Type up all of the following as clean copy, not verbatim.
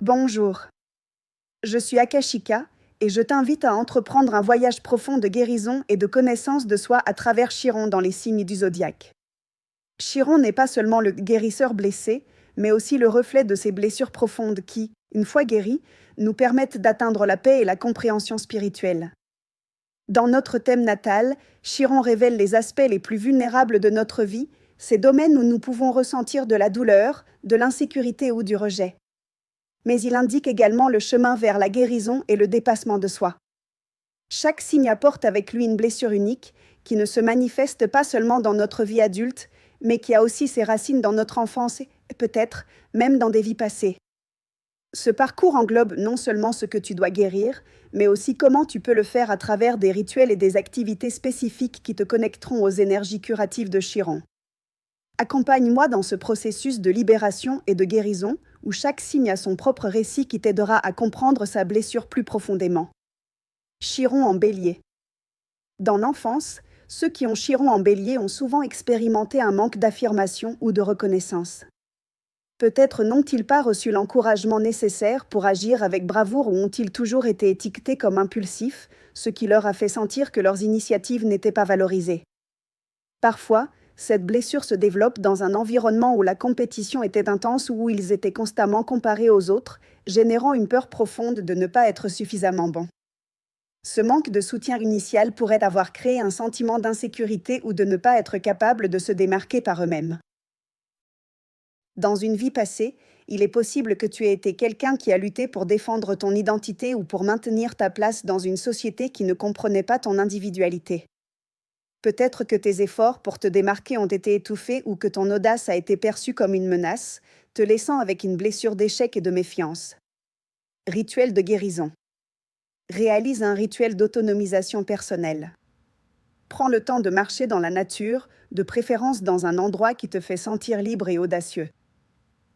Bonjour, je suis Akashika et je t'invite à entreprendre un voyage profond de guérison et de connaissance de soi à travers Chiron dans les signes du zodiaque. Chiron n'est pas seulement le guérisseur blessé, mais aussi le reflet de ces blessures profondes qui, une fois guéries, nous permettent d'atteindre la paix et la compréhension spirituelle. Dans notre thème natal, Chiron révèle les aspects les plus vulnérables de notre vie, ces domaines où nous pouvons ressentir de la douleur, de l'insécurité ou du rejet. Mais il indique également le chemin vers la guérison et le dépassement de soi. Chaque signe apporte avec lui une blessure unique qui ne se manifeste pas seulement dans notre vie adulte, mais qui a aussi ses racines dans notre enfance et peut-être même dans des vies passées. Ce parcours englobe non seulement ce que tu dois guérir, mais aussi comment tu peux le faire à travers des rituels et des activités spécifiques qui te connecteront aux énergies curatives de Chiron. Accompagne-moi dans ce processus de libération et de guérison, où chaque signe a son propre récit qui t'aidera à comprendre sa blessure plus profondément. Chiron en Bélier. Dans l'enfance, ceux qui ont Chiron en Bélier ont souvent expérimenté un manque d'affirmation ou de reconnaissance. Peut-être n'ont-ils pas reçu l'encouragement nécessaire pour agir avec bravoure ou ont-ils toujours été étiquetés comme impulsifs, ce qui leur a fait sentir que leurs initiatives n'étaient pas valorisées. Parfois, cette blessure se développe dans un environnement où la compétition était intense ou où ils étaient constamment comparés aux autres, générant une peur profonde de ne pas être suffisamment bons. Ce manque de soutien initial pourrait avoir créé un sentiment d'insécurité ou de ne pas être capable de se démarquer par eux-mêmes. Dans une vie passée, il est possible que tu aies été quelqu'un qui a lutté pour défendre ton identité ou pour maintenir ta place dans une société qui ne comprenait pas ton individualité. Peut-être que tes efforts pour te démarquer ont été étouffés ou que ton audace a été perçue comme une menace, te laissant avec une blessure d'échec et de méfiance. Rituel de guérison. Réalise un rituel d'autonomisation personnelle. Prends le temps de marcher dans la nature, de préférence dans un endroit qui te fait sentir libre et audacieux.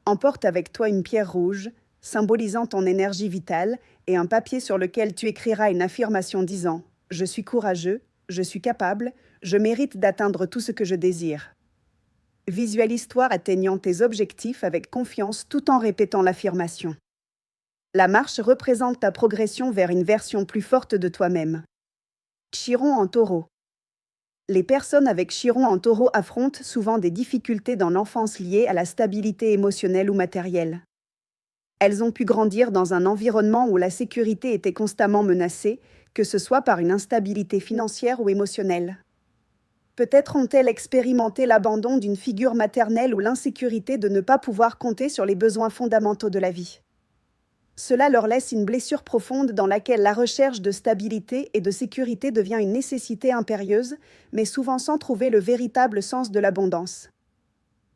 Emporte avec toi une pierre rouge, symbolisant ton énergie vitale, et un papier sur lequel tu écriras une affirmation disant « Je suis courageux, je suis capable, je mérite d'atteindre tout ce que je désire. » Visualise-toi atteignant tes objectifs avec confiance tout en répétant l'affirmation. La marche représente ta progression vers une version plus forte de toi-même. Chiron en Taureau. Les personnes avec Chiron en Taureau affrontent souvent des difficultés dans l'enfance liées à la stabilité émotionnelle ou matérielle. Elles ont pu grandir dans un environnement où la sécurité était constamment menacée, que ce soit par une instabilité financière ou émotionnelle. Peut-être ont-elles expérimenté l'abandon d'une figure maternelle ou l'insécurité de ne pas pouvoir compter sur les besoins fondamentaux de la vie. Cela leur laisse une blessure profonde dans laquelle la recherche de stabilité et de sécurité devient une nécessité impérieuse, mais souvent sans trouver le véritable sens de l'abondance.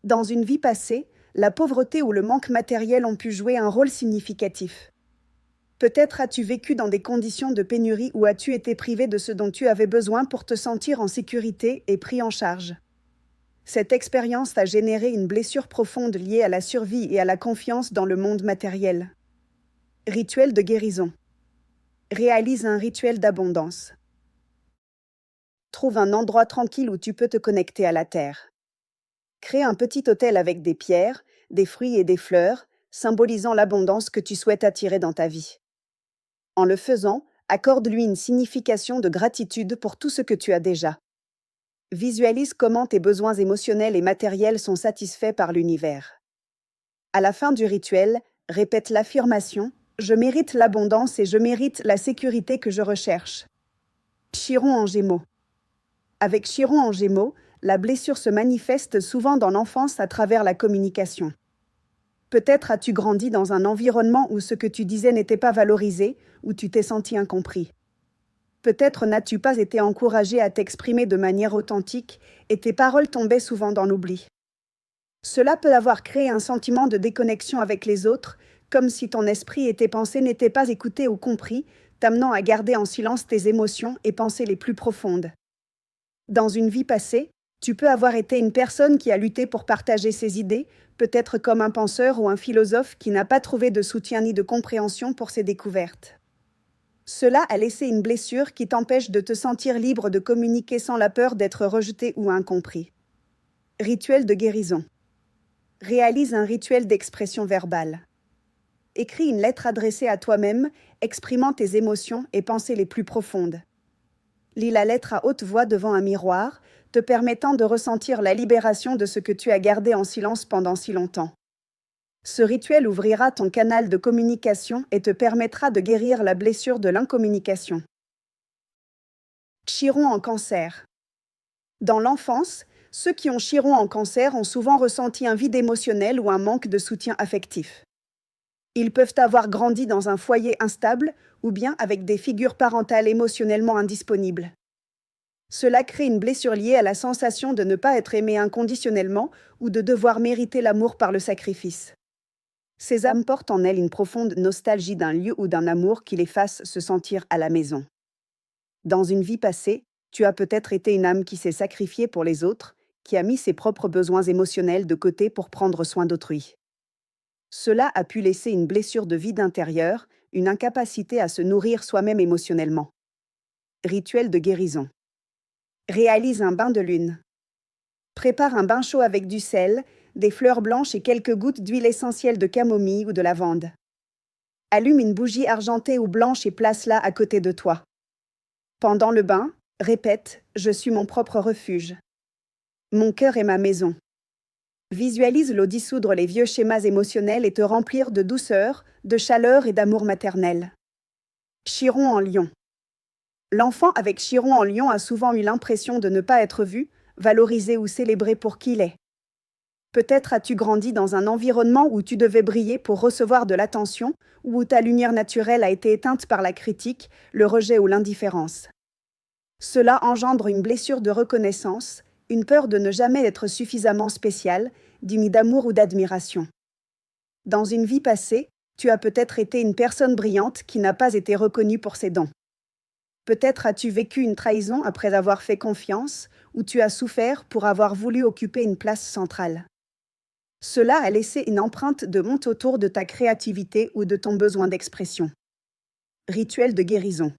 Dans une vie passée, la pauvreté ou le manque matériel ont pu jouer un rôle significatif. Peut-être as-tu vécu dans des conditions de pénurie ou as-tu été privé de ce dont tu avais besoin pour te sentir en sécurité et pris en charge. Cette expérience a généré une blessure profonde liée à la survie et à la confiance dans le monde matériel. Rituel de guérison. Réalise un rituel d'abondance. Trouve un endroit tranquille où tu peux te connecter à la terre. Crée un petit autel avec des pierres, des fruits et des fleurs, symbolisant l'abondance que tu souhaites attirer dans ta vie. En le faisant, accorde-lui une signification de gratitude pour tout ce que tu as déjà. Visualise comment tes besoins émotionnels et matériels sont satisfaits par l'univers. À la fin du rituel, répète l'affirmation « Je mérite l'abondance et je mérite la sécurité que je recherche ». Chiron en Gémeaux. Avec Chiron en Gémeaux, la blessure se manifeste souvent dans l'enfance à travers la communication. Peut-être as-tu grandi dans un environnement où ce que tu disais n'était pas valorisé, où tu t'es senti incompris. Peut-être n'as-tu pas été encouragé à t'exprimer de manière authentique et tes paroles tombaient souvent dans l'oubli. Cela peut avoir créé un sentiment de déconnexion avec les autres, comme si ton esprit et tes pensées n'étaient pas écoutés ou compris, t'amenant à garder en silence tes émotions et pensées les plus profondes. Dans une vie passée, tu peux avoir été une personne qui a lutté pour partager ses idées, peut-être comme un penseur ou un philosophe qui n'a pas trouvé de soutien ni de compréhension pour ses découvertes. Cela a laissé une blessure qui t'empêche de te sentir libre de communiquer sans la peur d'être rejeté ou incompris. Rituel de guérison. Réalise un rituel d'expression verbale. Écris une lettre adressée à toi-même, exprimant tes émotions et pensées les plus profondes. Lis la lettre à haute voix devant un miroir, te permettant de ressentir la libération de ce que tu as gardé en silence pendant si longtemps. Ce rituel ouvrira ton canal de communication et te permettra de guérir la blessure de l'incommunication. Chiron en cancer. Dans l'enfance, ceux qui ont Chiron en cancer ont souvent ressenti un vide émotionnel ou un manque de soutien affectif. Ils peuvent avoir grandi dans un foyer instable ou bien avec des figures parentales émotionnellement indisponibles. Cela crée une blessure liée à la sensation de ne pas être aimé inconditionnellement ou de devoir mériter l'amour par le sacrifice. Ces âmes portent en elles une profonde nostalgie d'un lieu ou d'un amour qui les fasse se sentir à la maison. Dans une vie passée, tu as peut-être été une âme qui s'est sacrifiée pour les autres, qui a mis ses propres besoins émotionnels de côté pour prendre soin d'autrui. Cela a pu laisser une blessure de vide intérieur, une incapacité à se nourrir soi-même émotionnellement. Rituel de guérison. Réalise un bain de lune. Prépare un bain chaud avec du sel, des fleurs blanches et quelques gouttes d'huile essentielle de camomille ou de lavande. Allume une bougie argentée ou blanche et place-la à côté de toi. Pendant le bain, répète « Je suis mon propre refuge ». Mon cœur est ma maison. Visualise l'eau dissoudre les vieux schémas émotionnels et te remplir de douceur, de chaleur et d'amour maternel. Chiron en lion. L'enfant avec Chiron en lion a souvent eu l'impression de ne pas être vu, valorisé ou célébré pour qui il est. Peut-être as-tu grandi dans un environnement où tu devais briller pour recevoir de l'attention, ou où ta lumière naturelle a été éteinte par la critique, le rejet ou l'indifférence. Cela engendre une blessure de reconnaissance, une peur de ne jamais être suffisamment spécial, digne d'amour ou d'admiration. Dans une vie passée, tu as peut-être été une personne brillante qui n'a pas été reconnue pour ses dons. Peut-être as-tu vécu une trahison après avoir fait confiance, ou tu as souffert pour avoir voulu occuper une place centrale. Cela a laissé une empreinte de honte autour de ta créativité ou de ton besoin d'expression. Rituel de guérison.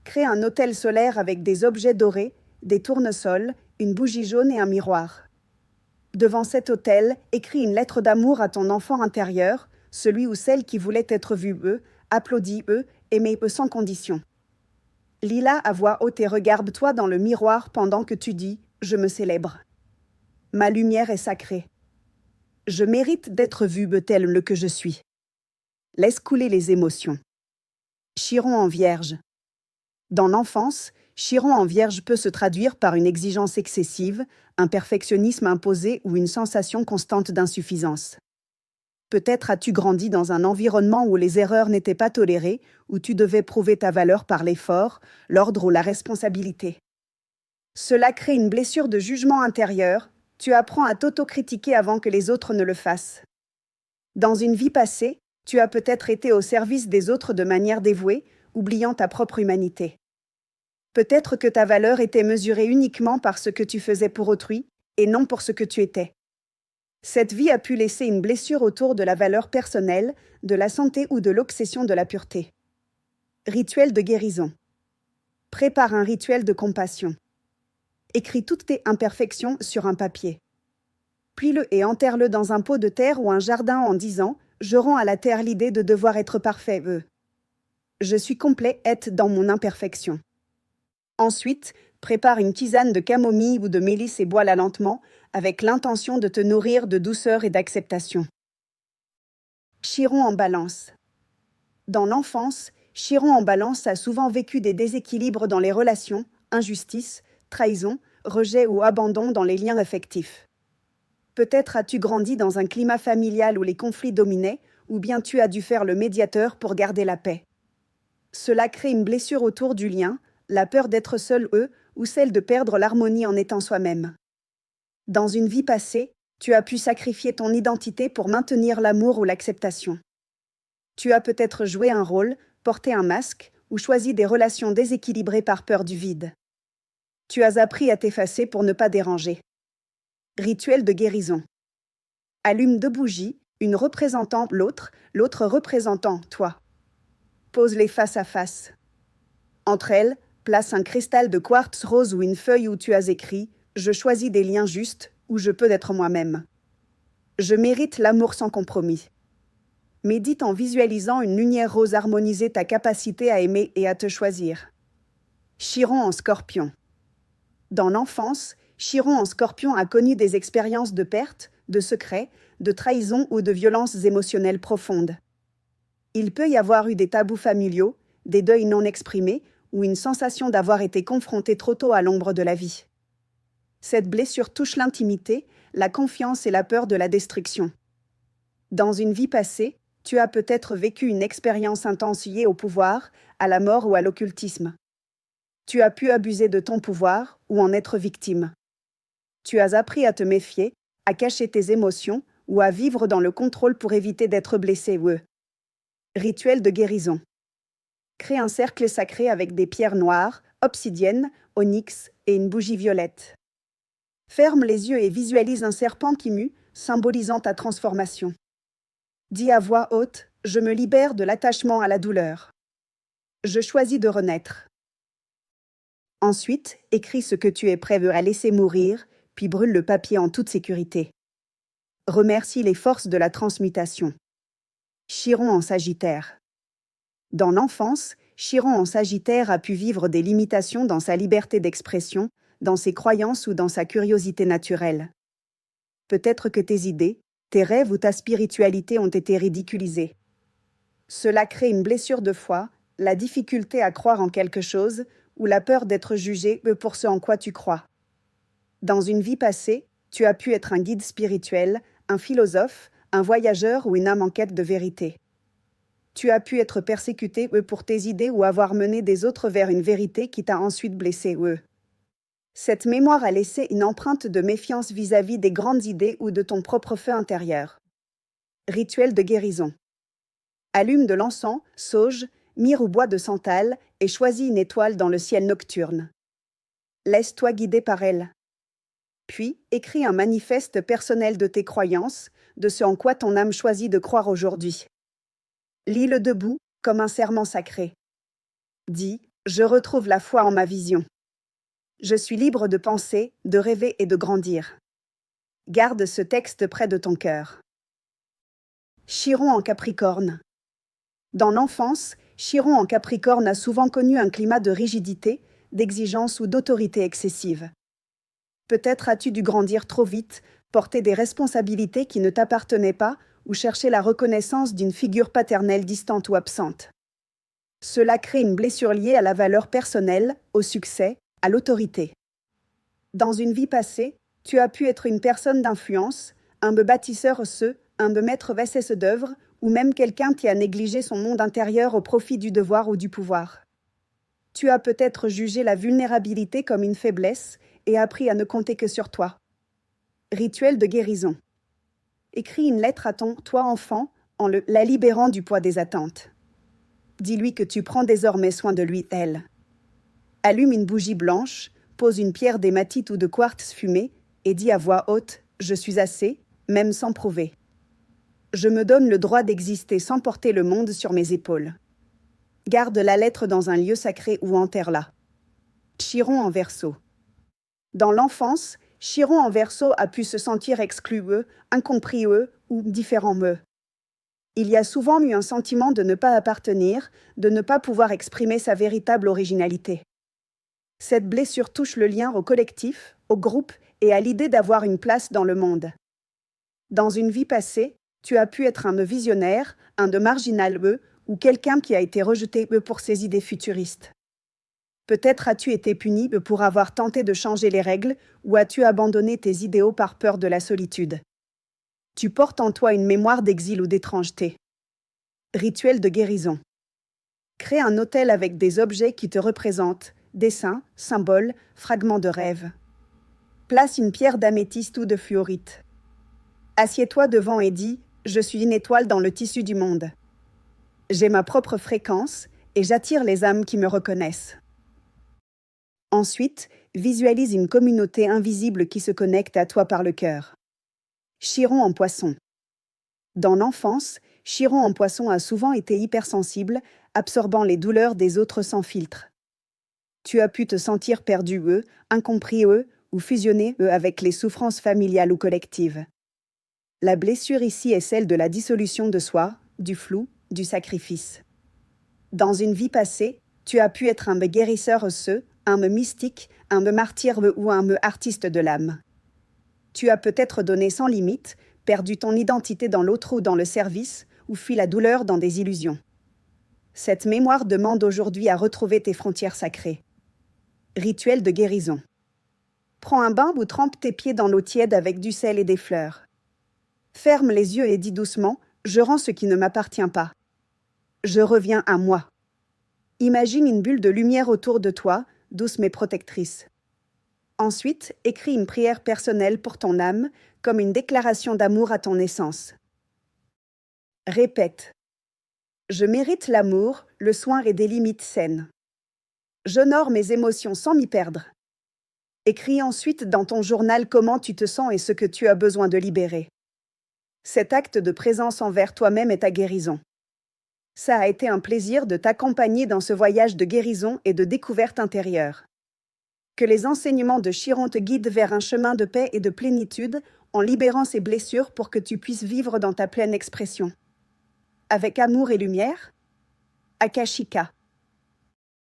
Crée un autel solaire avec des objets dorés, des tournesols, une bougie jaune et un miroir. Devant cet autel, écris une lettre d'amour à ton enfant intérieur, celui ou celle qui voulait être vu applaudi aimé sans condition. Lis-la à voix haute et regarde-toi dans le miroir pendant que tu dis « Je me célèbre ». Ma lumière est sacrée. Je mérite d'être vu tel que je suis. Laisse couler les émotions. Chiron en vierge. Dans l'enfance, Chiron en vierge peut se traduire par une exigence excessive, un perfectionnisme imposé ou une sensation constante d'insuffisance. Peut-être as-tu grandi dans un environnement où les erreurs n'étaient pas tolérées, où tu devais prouver ta valeur par l'effort, l'ordre ou la responsabilité. Cela crée une blessure de jugement intérieur. Tu apprends à t'autocritiquer avant que les autres ne le fassent. Dans une vie passée, tu as peut-être été au service des autres de manière dévouée, oubliant ta propre humanité. Peut-être que ta valeur était mesurée uniquement par ce que tu faisais pour autrui, et non pour ce que tu étais. Cette vie a pu laisser une blessure autour de la valeur personnelle, de la santé ou de l'obsession de la pureté. Rituel de guérison. Prépare un rituel de compassion. Écris toutes tes imperfections sur un papier. Puis-le et enterre-le dans un pot de terre ou un jardin en disant « Je rends à la terre l'idée de devoir être parfait, Je suis complet dans mon imperfection. » Ensuite, prépare une tisane de camomille ou de mélisse et bois-la lentement, avec l'intention de te nourrir de douceur et d'acceptation. Chiron en balance. Dans l'enfance, Chiron en balance a souvent vécu des déséquilibres dans les relations, injustice, trahison, rejet ou abandon dans les liens affectifs. Peut-être as-tu grandi dans un climat familial où les conflits dominaient, ou bien tu as dû faire le médiateur pour garder la paix. Cela crée une blessure autour du lien, la peur d'être seul ou celle de perdre l'harmonie en étant soi-même. Dans une vie passée, tu as pu sacrifier ton identité pour maintenir l'amour ou l'acceptation. Tu as peut-être joué un rôle, porté un masque, ou choisi des relations déséquilibrées par peur du vide. Tu as appris à t'effacer pour ne pas déranger. Rituel de guérison. Allume 2 bougies, une représentant l'autre représentant toi. Pose-les face à face. Entre elles, place un cristal de quartz rose ou une feuille où tu as écrit « Je choisis des liens justes où je peux être moi-même. Je mérite l'amour sans compromis. » Médite en visualisant une lumière rose harmoniser ta capacité à aimer et à te choisir. Chiron en Scorpion. Dans l'enfance, Chiron en Scorpion a connu des expériences de perte, de secret, de trahison ou de violences émotionnelles profondes. Il peut y avoir eu des tabous familiaux, des deuils non exprimés ou une sensation d'avoir été confronté trop tôt à l'ombre de la vie. Cette blessure touche l'intimité, la confiance et la peur de la destruction. Dans une vie passée, tu as peut-être vécu une expérience intense liée au pouvoir, à la mort ou à l'occultisme. Tu as pu abuser de ton pouvoir ou en être victime. Tu as appris à te méfier, à cacher tes émotions ou à vivre dans le contrôle pour éviter d'être blessé. Rituel de guérison. Crée un cercle sacré avec des pierres noires, obsidienne, onyx et une bougie violette. Ferme les yeux et visualise un serpent qui mue, symbolisant ta transformation. Dis à voix haute, je me libère de l'attachement à la douleur. Je choisis de renaître. Ensuite, écris ce que tu es prêt à laisser mourir, puis brûle le papier en toute sécurité. Remercie les forces de la transmutation. Chiron en Sagittaire. Dans l'enfance, Chiron en Sagittaire a pu vivre des limitations dans sa liberté d'expression, dans ses croyances ou dans sa curiosité naturelle. Peut-être que tes idées, tes rêves ou ta spiritualité ont été ridiculisés. Cela crée une blessure de foi, la difficulté à croire en quelque chose ou la peur d'être jugé pour ce en quoi tu crois. Dans une vie passée, tu as pu être un guide spirituel, un philosophe, un voyageur ou une âme en quête de vérité. Tu as pu être persécuté pour tes idées ou avoir mené des autres vers une vérité qui t'a ensuite blessé. Cette mémoire a laissé une empreinte de méfiance vis-à-vis des grandes idées ou de ton propre feu intérieur. Rituel de guérison. Allume de l'encens, sauge, myrrhe ou bois de santal et choisis une étoile dans le ciel nocturne. Laisse-toi guider par elle. Puis, écris un manifeste personnel de tes croyances, de ce en quoi ton âme choisit de croire aujourd'hui. Lis-le debout, comme un serment sacré. Dis, je retrouve la foi en ma vision. Je suis libre de penser, de rêver et de grandir. Garde ce texte près de ton cœur. Chiron en Capricorne. Dans l'enfance, Chiron en Capricorne a souvent connu un climat de rigidité, d'exigence ou d'autorité excessive. Peut-être as-tu dû grandir trop vite, porter des responsabilités qui ne t'appartenaient pas ou chercher la reconnaissance d'une figure paternelle distante ou absente. Cela crée une blessure liée à la valeur personnelle, au succès, à l'autorité. Dans une vie passée, tu as pu être une personne d'influence, un bâtisseur un maître d'œuvre, ou même quelqu'un qui a négligé son monde intérieur au profit du devoir ou du pouvoir. Tu as peut-être jugé la vulnérabilité comme une faiblesse et appris à ne compter que sur toi. Rituel de guérison. Écris une lettre à toi enfant, en la libérant du poids des attentes. Dis-lui que tu prends désormais soin de lui, elle. Allume une bougie blanche, pose une pierre d'hématite ou de quartz fumé et dis à voix haute « Je suis assez », même sans prouver. Je me donne le droit d'exister sans porter le monde sur mes épaules. Garde la lettre dans un lieu sacré ou enterre-la. Chiron en Verseau. Dans l'enfance, Chiron en Verseau a pu se sentir exclu, incompris ou différent. Il y a souvent eu un sentiment de ne pas appartenir, de ne pas pouvoir exprimer sa véritable originalité. Cette blessure touche le lien au collectif, au groupe et à l'idée d'avoir une place dans le monde. Dans une vie passée, tu as pu être un visionnaire, un marginal ou quelqu'un qui a été rejeté pour ses idées futuristes. Peut-être as-tu été puni pour avoir tenté de changer les règles ou as-tu abandonné tes idéaux par peur de la solitude. Tu portes en toi une mémoire d'exil ou d'étrangeté. Rituel de guérison. Crée un autel avec des objets qui te représentent, dessins, symboles, fragments de rêve. Place une pierre d'améthyste ou de fluorite. Assieds-toi devant et dis « Je suis une étoile dans le tissu du monde. J'ai ma propre fréquence et j'attire les âmes qui me reconnaissent. » Ensuite, visualise une communauté invisible qui se connecte à toi par le cœur. Chiron en Poisson. Dans l'enfance, Chiron en Poisson a souvent été hypersensible, absorbant les douleurs des autres sans filtre. Tu as pu te sentir perdu, incompris, ou fusionné avec les souffrances familiales ou collectives. La blessure ici est celle de la dissolution de soi, du flou, du sacrifice. Dans une vie passée, tu as pu être un me guérisseur osseux, un me mystique, un me martyr ou un me artiste de l'âme. Tu as peut-être donné sans limite, perdu ton identité dans l'autre ou dans le service, ou fui la douleur dans des illusions. Cette mémoire demande aujourd'hui à retrouver tes frontières sacrées. Rituel de guérison. Prends un bain ou trempe tes pieds dans l'eau tiède avec du sel et des fleurs. Ferme les yeux et dis doucement « Je rends ce qui ne m'appartient pas. Je reviens à moi. » Imagine une bulle de lumière autour de toi, douce mais protectrice. Ensuite, écris une prière personnelle pour ton âme, comme une déclaration d'amour à ton essence. Répète. Je mérite l'amour, le soin et des limites saines. J'honore mes émotions sans m'y perdre. Écris ensuite dans ton journal comment tu te sens et ce que tu as besoin de libérer. Cet acte de présence envers toi-même est ta guérison. Ça a été un plaisir de t'accompagner dans ce voyage de guérison et de découverte intérieure. Que les enseignements de Chiron te guident vers un chemin de paix et de plénitude en libérant ces blessures pour que tu puisses vivre dans ta pleine expression. Avec amour et lumière, Akashika.